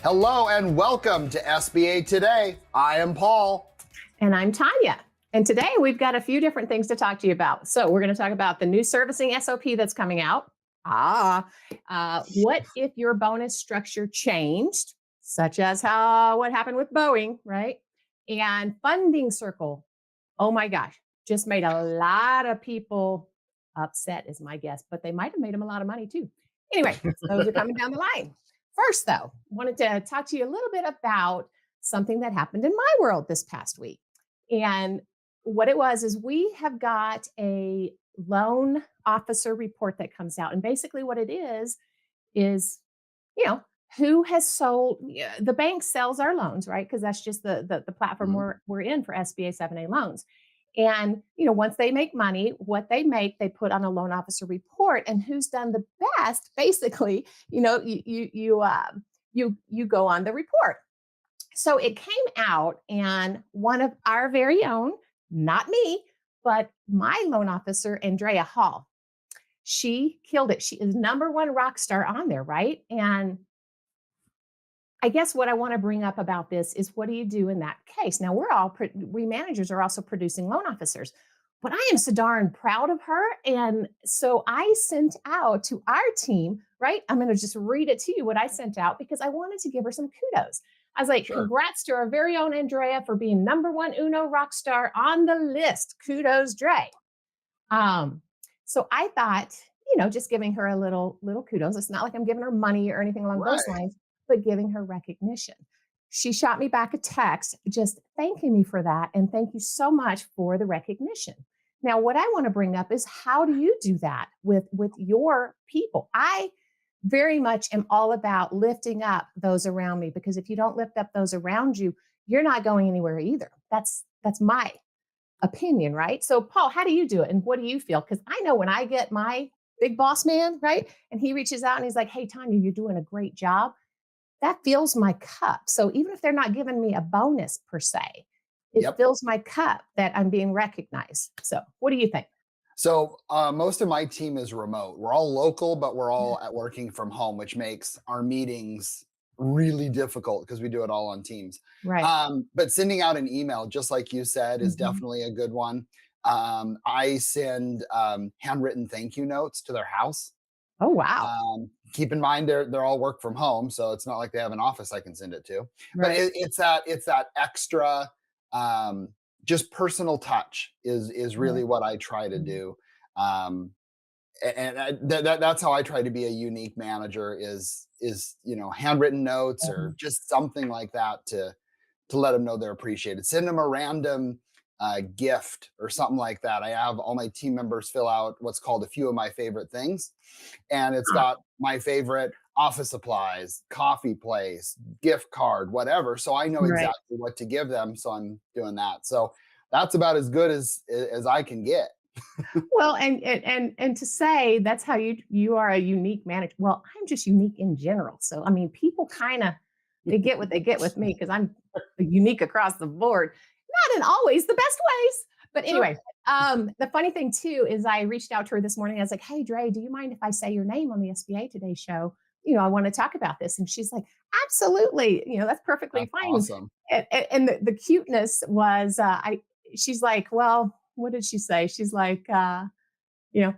Hello and welcome to SBA Today. I am Paul. And I'm Tanya. And today we've got a few different things to talk to you about. So we're going to talk about the new servicing SOP that's coming out. What if your bonus structure changed, such as what happened with Boeing, right? And funding circle. Oh my gosh, just made a lot of people upset is my guess, but they might have made them a lot of money too. Anyway, those are coming down the line. First, though, wanted to talk to you a little bit about something that happened in my world this past week. And what it was is we have got a loan officer report that comes out. And basically what it is, who has sold, the bank sells our loans, right? Because that's just the platform we're in for SBA 7A loans. And, once they make money, what they make, they put on a loan officer report, and who's done the best, basically, you go on the report. So it came out, and one of our very own, not me, but my loan officer, Andrea Hall, she killed it. She is number one rock star on there, right? And I guess what I want to bring up about this is, what do you do in that case? Now, we managers are also producing loan officers, but I am so darn proud of her. And so I sent out to our team, right? I'm going to just read it to you, what I sent out, because I wanted to give her some kudos. I was like, Congrats to our very own Andrea for being number one Uno rock star on the list. Kudos, Dre. So I thought, just giving her a little kudos. It's not like I'm giving her money or anything along those lines, but giving her recognition. She shot me back a text just thanking me for that. And thank you so much for the recognition. Now, what I want to bring up is, how do you do that with your people? I very much am all about lifting up those around me, because if you don't lift up those around you, you're not going anywhere either. That's my opinion, right? So Paul, how do you do it? And what do you feel? Because I know when I get my big boss man, right, and he reaches out and he's like, hey, Tanya, you're doing a great job, that fills my cup. So even if they're not giving me a bonus per se, it fills my cup that I'm being recognized. So what do you think? So most of my team is remote. We're all local, but we're all working from home, which makes our meetings really difficult because we do it all on Teams. Right. But sending out an email, just like you said, is definitely a good one. I send handwritten thank you notes to their house. Oh, wow. Keep in mind they're all work from home, so it's not like they have an office I can send it to. But Right. it's that extra just personal touch is really what I try to do. That's how I try to be a unique manager, is handwritten notes or just something like that to let them know they're appreciated. Send them a random gift or something like that. I have all my team members fill out what's called a few of my favorite things. And it's got my favorite office supplies, coffee place, gift card, whatever. So I know exactly what to give them. So I'm doing that. So that's about as good as I can get. Well, and to say that's how you are a unique manager. Well, I'm just unique in general. So I mean, people kind of, they get what they get with me because I'm unique across the board. Not in always the best ways, but anyway. The funny thing too is, I reached out to her this morning. I was like, "Hey, Dre, do you mind if I say your name on the SBA Today show? I want to talk about this." And she's like, "Absolutely. That's perfectly fine." Awesome. And the cuteness was, she's like, "Well, what did she say?" She's like, you know,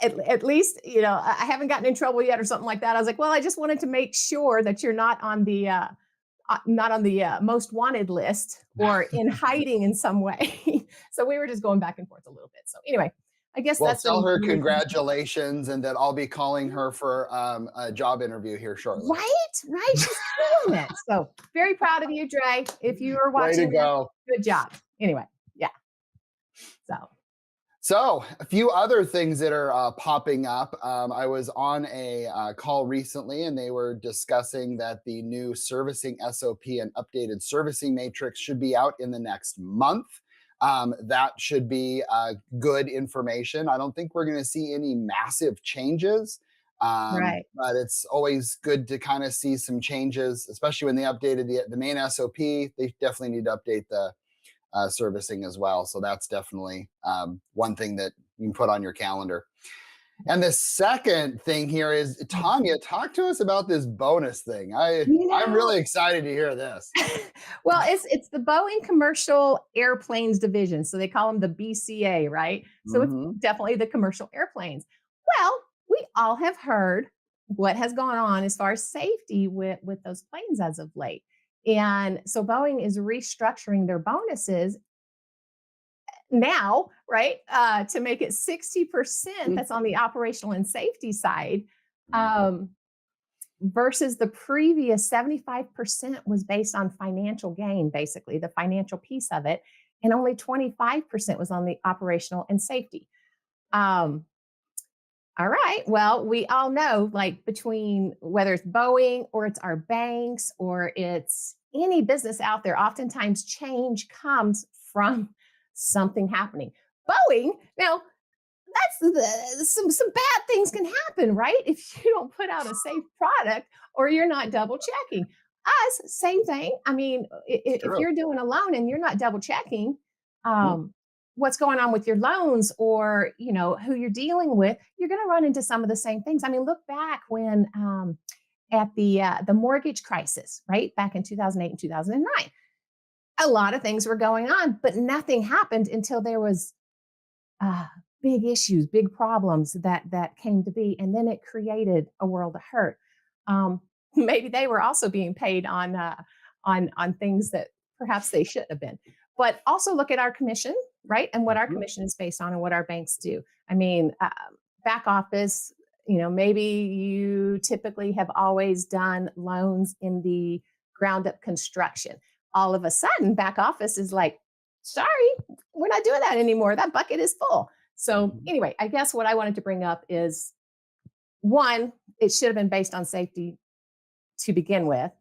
at least, I haven't gotten in trouble yet or something like that. I was like, "Well, I just wanted to make sure that you're not on the most wanted list or in hiding in some way." So we were just going back and forth a little bit. So anyway, I guess that's tell her congratulations, and that I'll be calling her for a job interview here shortly. Right. She's doing it. So very proud of you, Dre. If you are watching, way to go. Good job. Anyway, yeah. So a few other things that are popping up. I was on a call recently, and they were discussing that the new servicing SOP and updated servicing matrix should be out in the next month. That should be good information. I don't think we're going to see any massive changes, but it's always good to kind of see some changes, especially when they updated the main SOP. They definitely need to update the servicing as well. So that's definitely one thing that you can put on your calendar. And the second thing here is, Tanya, talk to us about this bonus thing. You I'm know, really excited to hear this. well, it's the Boeing Commercial Airplanes Division, so they call them the BCA, right? So it's Mhm. definitely the commercial airplanes. Well, we all have heard what has gone on as far as safety with those planes as of late. And so Boeing is restructuring their bonuses now, right? To make it 60%, Mm. that's on the operational and safety side. Mhm. Um, versus the previous 75% was based on financial gain, basically, the financial piece of it. And only 25% was on the operational and safety. Um, all right. Well, we all know, like, between whether it's Boeing or it's our banks or it's any business out there, oftentimes change comes from something happening. Boeing, now some bad things can happen, right? If you don't put out a safe product or you're not double checking. Us, same thing. I mean, It's if true. you're doing a loan and you're not double checking Mhm. what's going on with your loans or who you're dealing with, you're going to run into some of the same things. I mean, look back when at the mortgage crisis, right back in 2008 and 2009. A lot of things were going on, but nothing happened until there was uh, big issues, big problems that came to be, and then it created a world of hurt. Maybe they were also being paid on things that perhaps they shouldn't have been. But also look at our commission, right, and what our Mhm. commission is based on, and what our banks do. I mean, back office. Maybe you typically have always done loans in the ground up construction. All of a sudden, back office is like, sorry, we're not doing that anymore. That bucket is full. So, Mhm. anyway, I guess what I wanted to bring up is one, it should have been based on safety to begin with.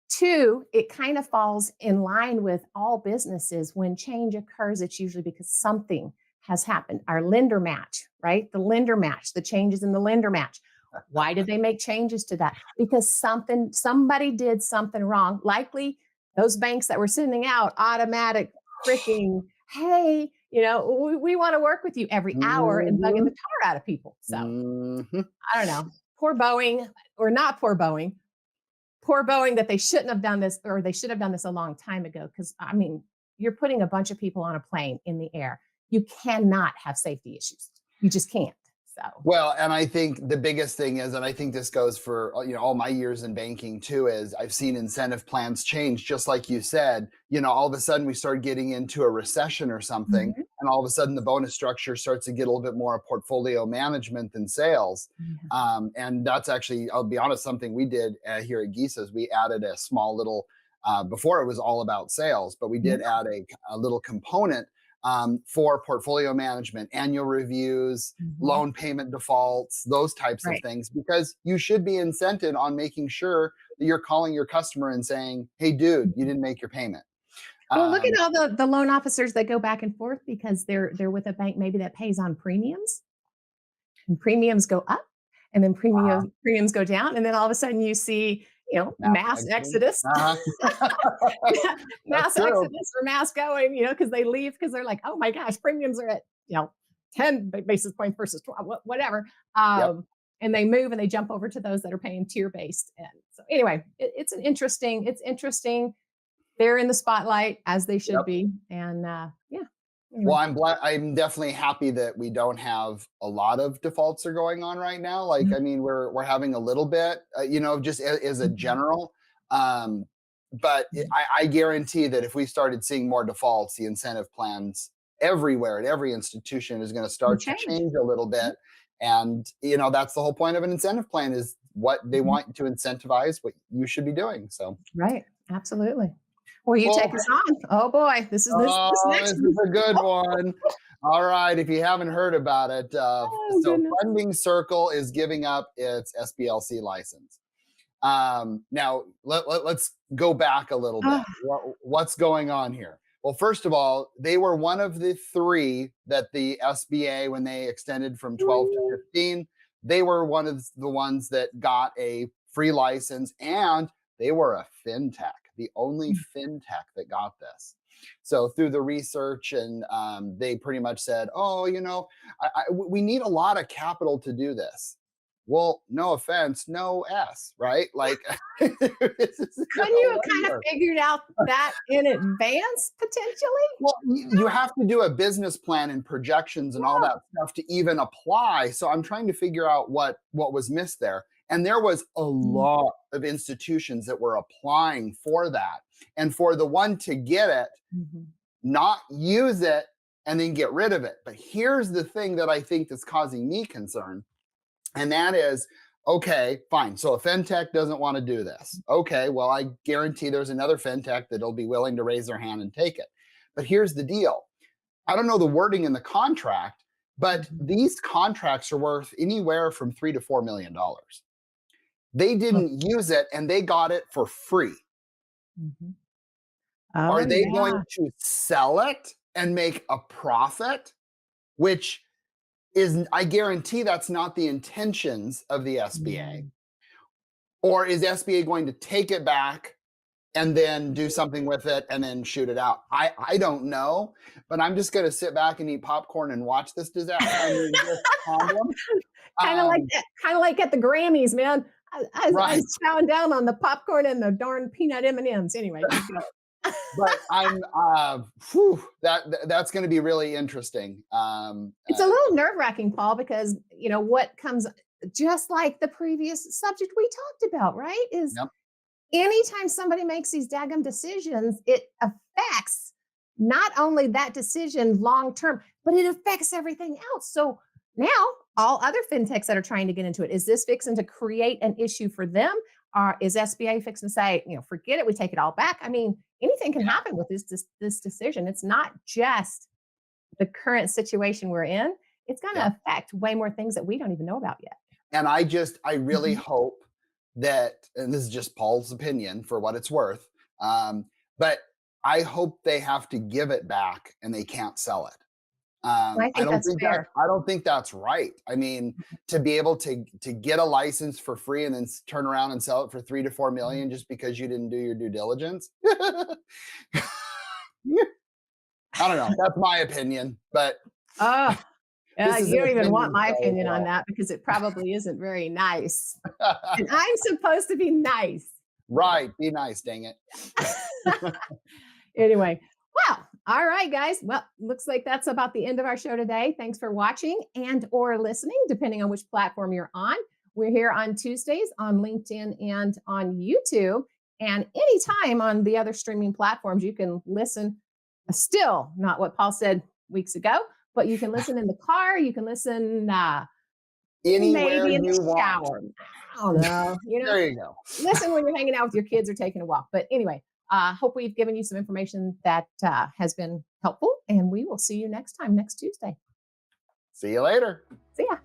Two, it kind of falls in line with all businesses. When change occurs, it's usually because something has happened. Our lender match, right? The lender match, the changes in the lender match. Why did they make changes to that? Because somebody did something wrong. Likely those banks that were sending out automatic freaking, hey, we want to work with you every hour and bugging the Mhm. tar out of people. So Mhm. I don't know. Poor Boeing, or not poor Boeing, poor Boeing, that they shouldn't have done this, or they should have done this a long time ago. Because, I mean, you're putting a bunch of people on a plane in the air. You cannot have safety issues. You just can't. So, Well, and I think the biggest thing is, and I think this goes for all my years in banking too, is I've seen incentive plans change, just like you said. All of a sudden we start getting into a recession or something, mhm. and all of a sudden the bonus structure starts to get a little bit more portfolio management than sales. Yeah. And that's actually, I'll be honest, something we did here at Gisa's. We added a small little, before it was all about sales, but we Yeah. did add a little component for portfolio management, annual reviews, Mhm. loan payment defaults, those types of Right. things, because you should be incented on making sure that you're calling your customer and saying, "Hey, dude, you didn't make your payment." Well, look Um, at all the loan officers that go back and forth because they're with a bank maybe that pays on premiums, and premiums go up, and then premiums go down, and then all of a sudden you see, Mass mass exiting. exodus. Uh-huh. That's Mass true. exodus or mass going, because they leave because they're like, oh my gosh, premiums are at 10 basis points versus 12, whatever. Yep. And they move and they jump over to those that are paying tier based. And so anyway, it's interesting. They're in the spotlight as they should Yep. be. And yeah, Well, anyway. I'm definitely happy that we don't have a lot of defaults are going on right now. Like, I mean, we're having a little bit, just as a Mhm. general. Um, but I guarantee that if we started seeing more defaults, the incentive plans everywhere at every institution is going to Will start to change. change a little bit. And that's the whole point of an incentive plan, is what they Mhm. want to incentivize what you should be doing. So, Right. Absolutely. Well, you well, take us on. Oh boy, this oh, next this is one. a good one. All right, if you haven't heard about it, Oh so goodness. Funding Circle is giving up its SBLC license. Now, let's go back a little bit. Oh, What's going on here? Well, first of all, they were one of the three that the SBA, when they extended from 12 to mm, 15, they were one of the ones that got a free license, and they were a fintech, the only fintech that got this. So through the research, and they pretty much said, oh, we need a lot of capital to do this. Well, no offense, no S, right? Like, this is Couldn't no you have kind of wonder. figured out that in advance potentially? Well, you have to do a business plan and projections and all Yeah. that stuff to even apply. So I'm trying to figure out what was missed there. And there was a Mm, lot of institutions that were applying for that. And for the one to get it, mhm, not use it, and then get rid of it. But here's the thing that I think that's causing me concern, and that is, okay, fine. So a fintech doesn't want to do this. Okay, well, I guarantee there's another fintech that'll be willing to raise their hand and take it. But here's the deal. I don't know the wording in the contract, but mhm. these contracts are worth anywhere from $3 to $4 million. They Oh, didn't use it and they got it for free. mhm. Are Oh, they going yeah. to sell it and make a profit? Which is, I guarantee that's not the intentions of the SBA. Mm, Or is SBA going to take it back and then do something with it and then shoot it out? I don't know, but I'm just going to sit back and eat popcorn and watch this disaster. I mean, this problem. Kinda like Um, that kinda like at the Grammys, man. I right. was chowing down on the popcorn and the darn peanut M&Ms. Anyway, keep going. But I'm, that's going to be really interesting. It's a little nerve-wracking, Paul, because, what comes just like the previous subject we talked about, right, is Yep. anytime somebody makes these daggum decisions, it affects not only that decision long term, but it affects everything else. So now, all other fintechs that are trying to get into it, is this fixing to create an issue for them? Or is SBA fixing to say, forget it, we take it all back? I mean, anything can Yeah. happen with this decision. It's not just the current situation we're in. It's going Yeah. to affect way more things that we don't even know about yet. And I really Mhm. hope that, and this is just Paul's opinion for what it's worth, but I hope they have to give it back and they can't sell it. I think that's fair. I don't think that's right. I mean, to be able to get a license for free and then turn around and sell it for 3 to 4 million just because you didn't do your due diligence. I don't know. That's my opinion, but Oh, this is you an don't even want opinion. my So, opinion on that because it probably isn't very nice. And I'm supposed to be nice. right. Be nice, dang it. Anyway, well, all right, guys. Well, looks like that's about the end of our show today. Thanks for watching and or listening, depending on which platform you're on. We're here on Tuesdays on LinkedIn and on YouTube. And anytime on the other streaming platforms, you can listen. Still not what Paul said weeks ago, but you can listen in the car. You can listen Anywhere maybe in you the want. shower. I don't know. There you go. Listen when you're hanging out with your kids or taking a walk. But anyway, hope we've given you some information that has been helpful, and we will see you next time, next Tuesday. See you later. See ya.